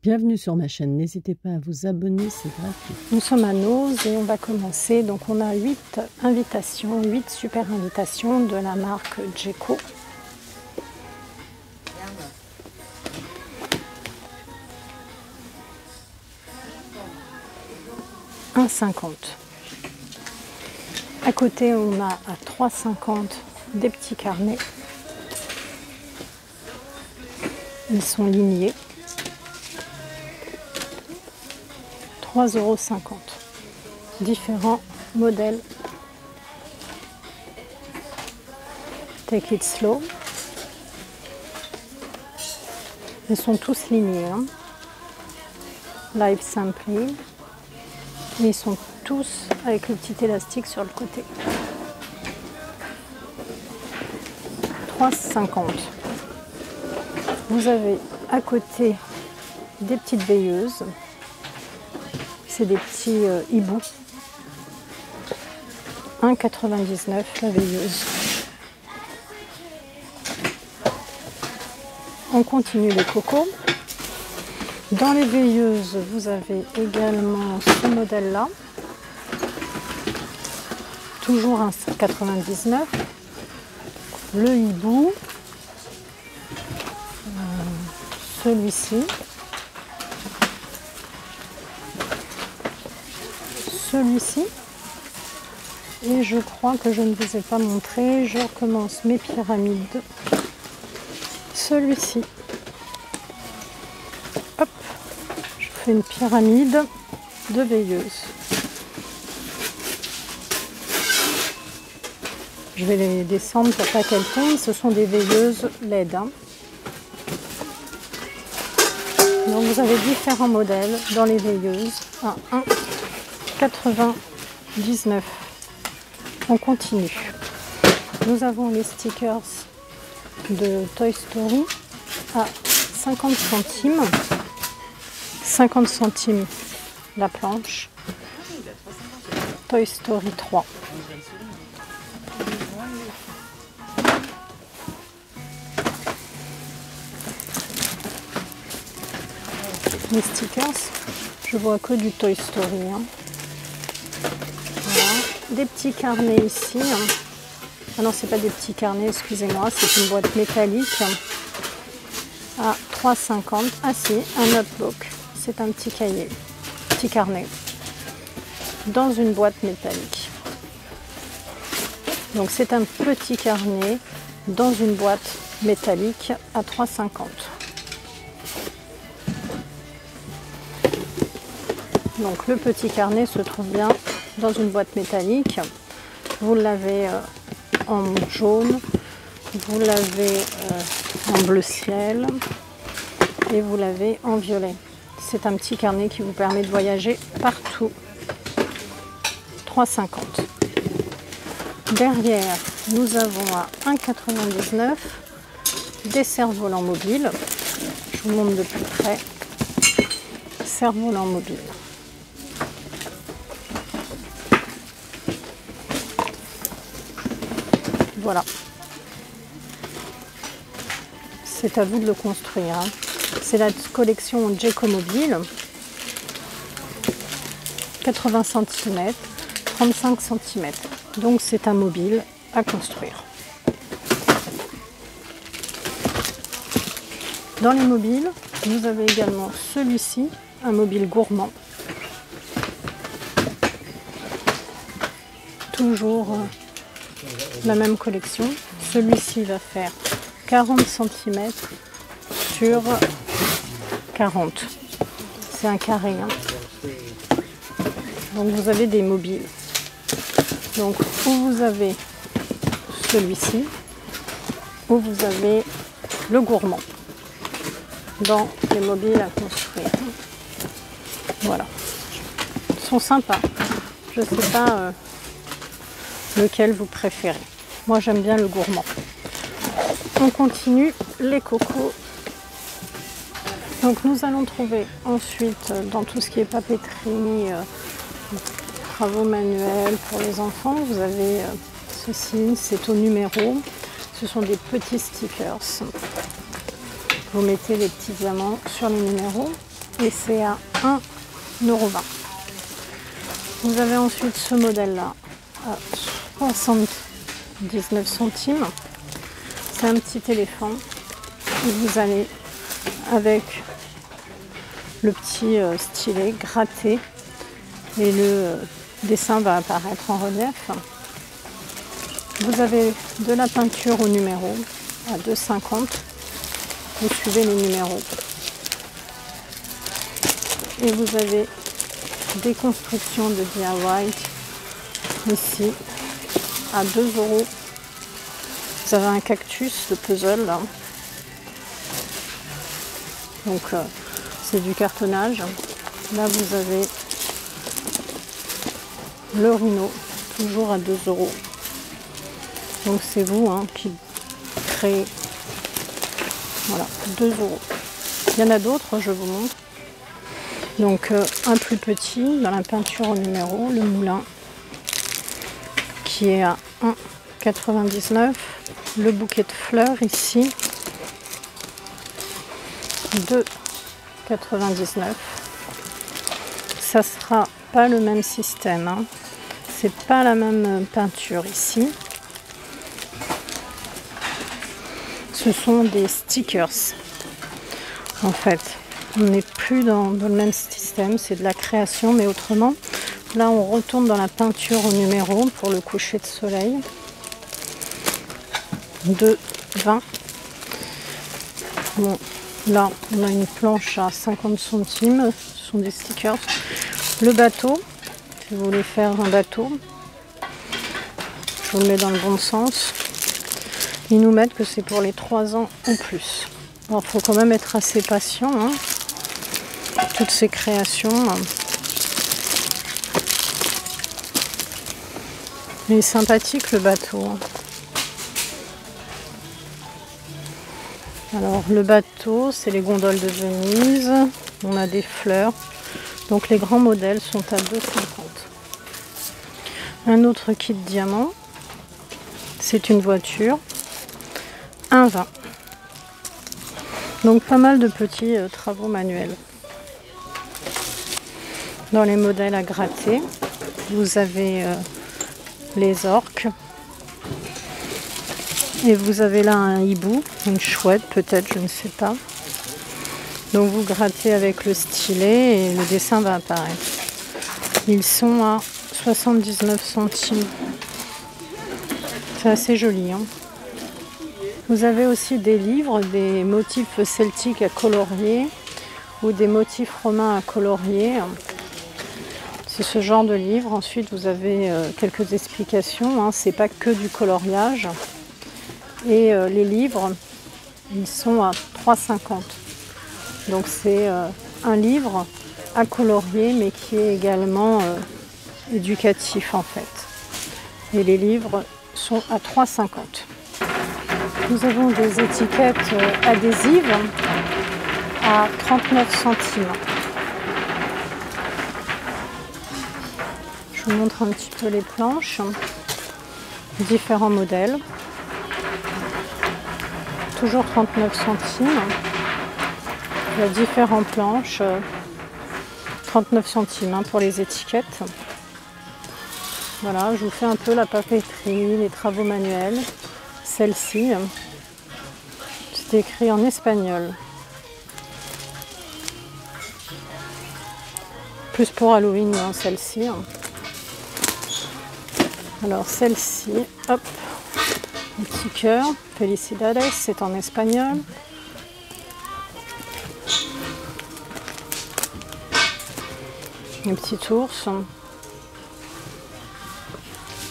Bienvenue sur ma chaîne, n'hésitez pas à vous abonner, c'est gratuit. Nous sommes à Noz et on va commencer. Donc on a 8 invitations, 8 super invitations de la marque Djeco. « 1,50 €. À côté, on a à 3,50 € des petits carnets. Ils sont lignés. 3,50 €. Différents modèles. Take it slow. Ils sont tous lignés. Hein. Live Simply. Et ils sont tous avec le petit élastique sur le côté. 3,50 €. Vous avez à côté des petites veilleuses. C'est des petits hiboux. 1,99 € la veilleuse. On continue les cocos. Dans les veilleuses, vous avez également ce modèle-là. Toujours 1,99 €. Le hibou. Celui-ci. Celui-ci. Et je crois que je ne vous ai pas montré. Je recommence mes pyramides. Celui-ci. Hop. Je fais une pyramide de veilleuse. Je vais les descendre pour pas qu'elles tombent. Ce sont des veilleuses LED. Hein. Donc vous avez différents modèles dans les veilleuses. À 1,99 €. On continue. Nous avons les stickers de Toy Story à 50 centimes. 50 centimes la planche. Toy Story 3. Les stickers, je vois que du Toy Story. Hein. Voilà. Des petits carnets ici. Hein. Ah non, c'est pas des petits carnets, excusez-moi, c'est une boîte métallique à 3,50 €. Ah si, un notebook. C'est un petit cahier, petit carnet, dans une boîte métallique. Donc c'est un petit carnet dans une boîte métallique à 3,50 €. Donc le petit carnet se trouve bien dans une boîte métallique. Vous l'avez en jaune, vous l'avez en bleu ciel et vous l'avez en violet. C'est un petit carnet qui vous permet de voyager partout. 3,50 €. Derrière, nous avons à 1,99 € des cerfs-volants mobiles. Je vous montre de plus près. Cerfs-volants mobiles. Voilà. C'est à vous de le construire. Hein. C'est la collection Djeco Mobile. 80 cm, 35 cm. Donc c'est un mobile à construire. Dans les mobiles, vous avez également celui-ci, un mobile gourmand. Toujours la même collection. Celui-ci va faire 40 cm sur 40. C'est un carré. Hein. Donc vous avez des mobiles. Donc où vous avez celui-ci, où vous avez le gourmand dans les mobiles à construire. Voilà. Ils sont sympas. Je ne sais pas lequel vous préférez. Moi j'aime bien le gourmand. On continue les cocos. Donc nous allons trouver ensuite dans tout ce qui est papeterie, travaux manuels pour les enfants. Vous avez ceci, c'est au numéro. Ce sont des petits stickers. Vous mettez les petits diamants sur les numéros. et c'est à 1,20 €. Vous avez ensuite ce modèle-là à 79 centimes. C'est un petit éléphant. Et vous allez avec le petit stylet gratté et le dessin va apparaître en relief. Vous avez de la peinture au numéro à 2,50 €. Vous suivez les numéros. Et vous avez des constructions de DIY ici à 2 €. Vous avez un cactus de puzzle là. Donc c'est du cartonnage. Là vous avez le rhino, toujours à 2 €. Donc c'est vous qui créez. Voilà, 2 €. Il y en a d'autres, je vous montre. Donc un plus petit dans la peinture au numéro, le moulin, qui est à 1,99 €. Le bouquet de fleurs ici, 2,99 €. Ça sera pas le même système, c'est pas la même peinture ici. Ce sont des stickers. En fait, on n'est plus dans le même système, c'est de la création, mais autrement. Là, on retourne dans la peinture au numéro pour le coucher de soleil. 2,20 €. Bon, là, on a une planche à 50 centimes. Ce sont des stickers. Le bateau, si vous voulez faire un bateau, je vous le mets dans le bon sens. Ils nous mettent que c'est pour les 3 ans ou plus. Alors, il faut quand même être assez patient. Toutes ces créations. Il est sympathique le bateau. Alors le bateau, c'est les gondoles de Venise. On a des fleurs. Donc les grands modèles sont à 2,50 €. Un autre kit diamant, c'est une voiture. 1,20 €. Donc pas mal de petits travaux manuels. Dans les modèles à gratter, vous avez les orques. Et vous avez là un hibou, une chouette peut-être, je ne sais pas. Donc vous grattez avec le stylet et le dessin va apparaître. Ils sont à 79 centimes. C'est assez joli. Vous avez aussi des livres, des motifs celtiques à colorier ou des motifs romains à colorier. C'est ce genre de livre. Ensuite, vous avez quelques explications. C'est pas que du coloriage. Et les livres, ils sont à 3,50 €. Donc c'est un livre à colorier, mais qui est également éducatif en fait. Et les livres sont à 3,50 €. Nous avons des étiquettes adhésives à 39 centimes. Je vous montre un petit peu les planches. Différents modèles. Toujours 39 centimes. Il y a différentes planches. 39 centimes pour les étiquettes. Voilà, je vous fais un peu la papeterie, les travaux manuels. Celle-ci, c'est écrit en espagnol. Plus pour Halloween, celle-ci. Alors celle-ci, hop, un petit cœur. Felicidades, c'est en espagnol. Un petit ours.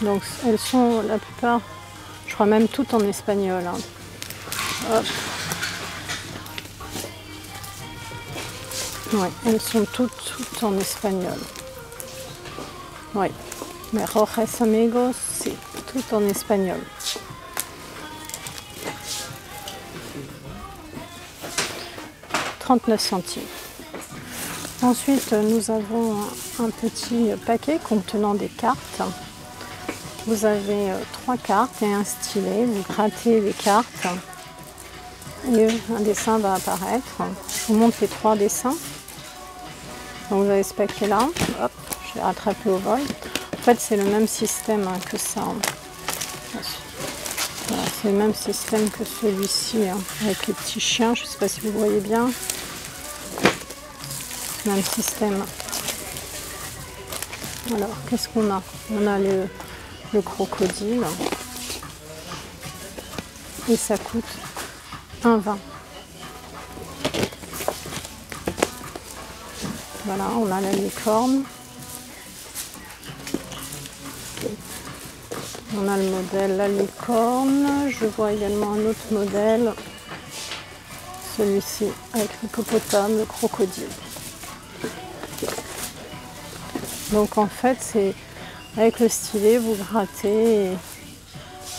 Donc elles sont la plupart, je crois même toutes en espagnol. Hop. Ouais, elles sont toutes en espagnol. Oui, mais Rojes Amigos, c'est tout en espagnol. « 39 centimes. Ensuite, nous avons un petit paquet contenant des cartes. Vous avez 3 cartes et un stylet. Vous grattez les cartes et un dessin va apparaître. Je vous montre les 3 dessins. Donc vous avez ce paquet là, hop, je l'ai rattrapé au vol. En fait c'est le même système hein, que ça. Voilà, c'est le même système que celui-ci hein, avec les petits chiens, je ne sais pas si vous voyez bien. Même système. Alors qu'est-ce qu'on a? On a le crocodile et ça coûte 1,20. Voilà, on a la licorne. On a le modèle la licorne. Je vois également un autre modèle. Celui-ci avec l'hippopotame, le crocodile. Donc en fait, c'est avec le stylet, vous grattez et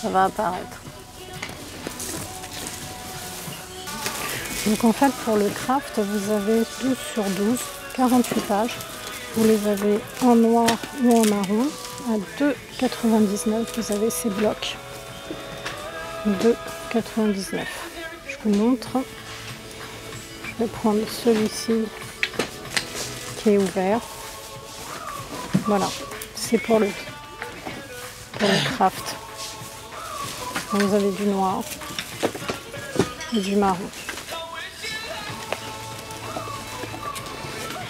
ça va apparaître. Donc en fait, pour le craft, vous avez 12 sur 12, 48 pages. Vous les avez en noir ou en marron. À 2,99 vous avez ces blocs. 2,99. Je vous montre. Je vais prendre celui-ci qui est ouvert. Voilà, c'est pour le craft. Donc vous avez du noir et du marron.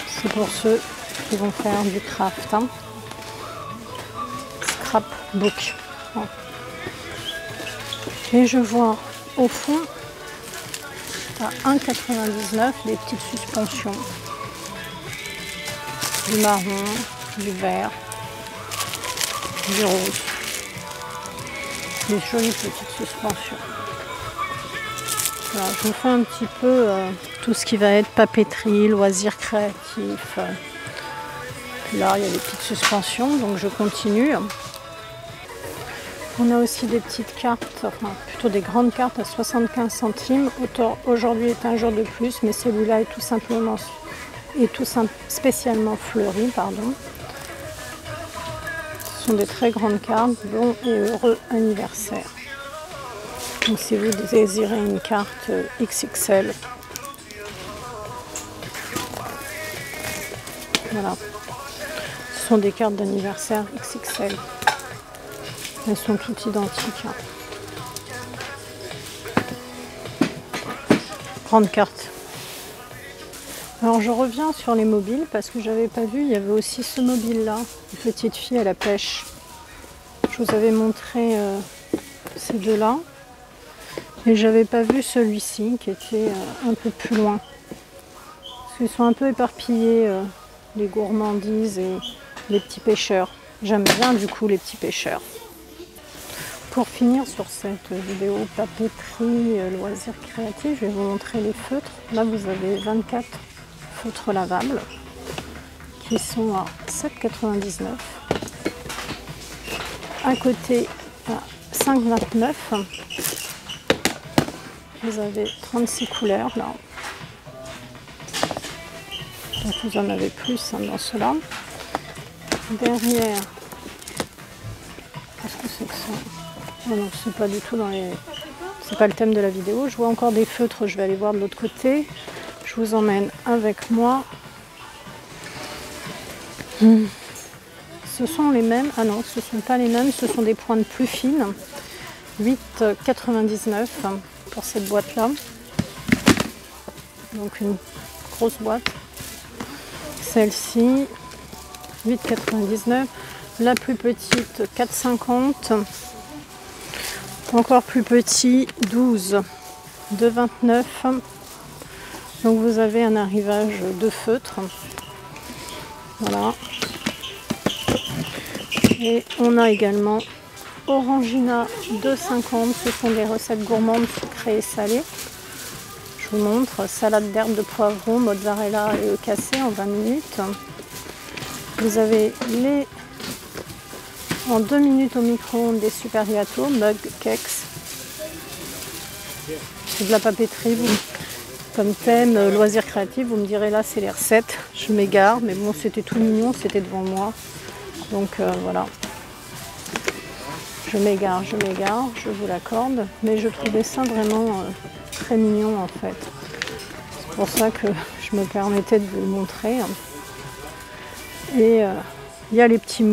C'est pour ceux qui vont faire du craft. Hein. Scrapbook. Voilà. Et je vois au fond à 1,99 les petites suspensions. Du marron, du vert, du rose. Des jolies petites suspensions. Alors, je vous fais un petit peu tout ce qui va être papeterie, loisirs créatifs. Puis là, il y a des petites suspensions, donc je continue. On a aussi des petites cartes, enfin plutôt des grandes cartes à 75 centimes. Aujourd'hui est un jour de plus, mais celui-là est spécialement fleuri, pardon. Ce sont des très grandes cartes, bon et heureux anniversaire. Donc si vous désirez une carte XXL, voilà. Ce sont des cartes d'anniversaire XXL. Elles sont toutes identiques. Hein. Grande carte. Alors je reviens sur les mobiles parce que j'avais pas vu, il y avait aussi ce mobile là, une petite fille à la pêche. Je vous avais montré ces deux là et j'avais pas vu celui-ci qui était un peu plus loin. Parce qu'ils sont un peu éparpillés, les gourmandises et les petits pêcheurs. J'aime bien du coup les petits pêcheurs. Pour finir sur cette vidéo papeterie, loisirs créatifs, je vais vous montrer les feutres. Là vous avez 24 feutres lavables qui sont à 7,99. À côté à 5,29. Vous avez 36 couleurs là. Donc vous en avez plus hein, dans cela. Derrière, qu'est-ce que c'est que ça? Oh non, c'est pas du tout dans les. C'est pas le thème de la vidéo. Je vois encore des feutres, je vais aller voir de l'autre côté. Je vous emmène avec moi. Ce sont les mêmes. Ah non, ce ne sont pas les mêmes, ce sont des pointes plus fines. 8,99 pour cette boîte-là. Donc une grosse boîte. Celle-ci, 8,99. La plus petite, 4,50. Encore plus petit, 12, 2,29. Donc vous avez un arrivage de feutre. Voilà. Et on a également Orangina 2,50. Ce sont des recettes gourmandes sucrées et salées. Je vous montre salade d'herbes de poivron, mozzarella et œufs cassés en 20 minutes. Vous avez les en 2 minutes au micro-ondes des super gâteaux, mug cakes. C'est de la papeterie, comme thème, loisirs créatifs, vous me direz là c'est les recettes, je m'égare, mais bon c'était tout mignon, c'était devant moi. Donc voilà. Je m'égare, je vous l'accorde, mais je trouvais ça vraiment très mignon en fait. C'est pour ça que je me permettais de vous le montrer. Et il y a les petits,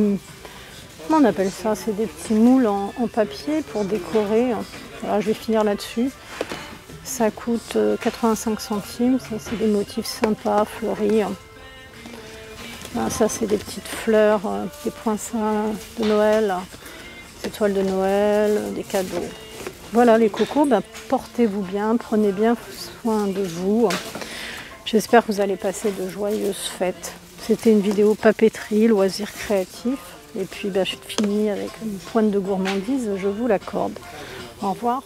comment on appelle ça? C'est des petits moules en papier pour décorer. Voilà, je vais finir là-dessus. Ça coûte 85 centimes. Ça, c'est des motifs sympas, fleuris. Voilà, ça, c'est des petites fleurs, des poinçons de Noël, des étoiles de Noël, des cadeaux. Voilà les cocos, ben, portez-vous bien, prenez bien soin de vous. J'espère que vous allez passer de joyeuses fêtes. C'était une vidéo papeterie, loisirs créatifs. Et puis ben, je finis avec une pointe de gourmandise, je vous l'accorde. Au revoir.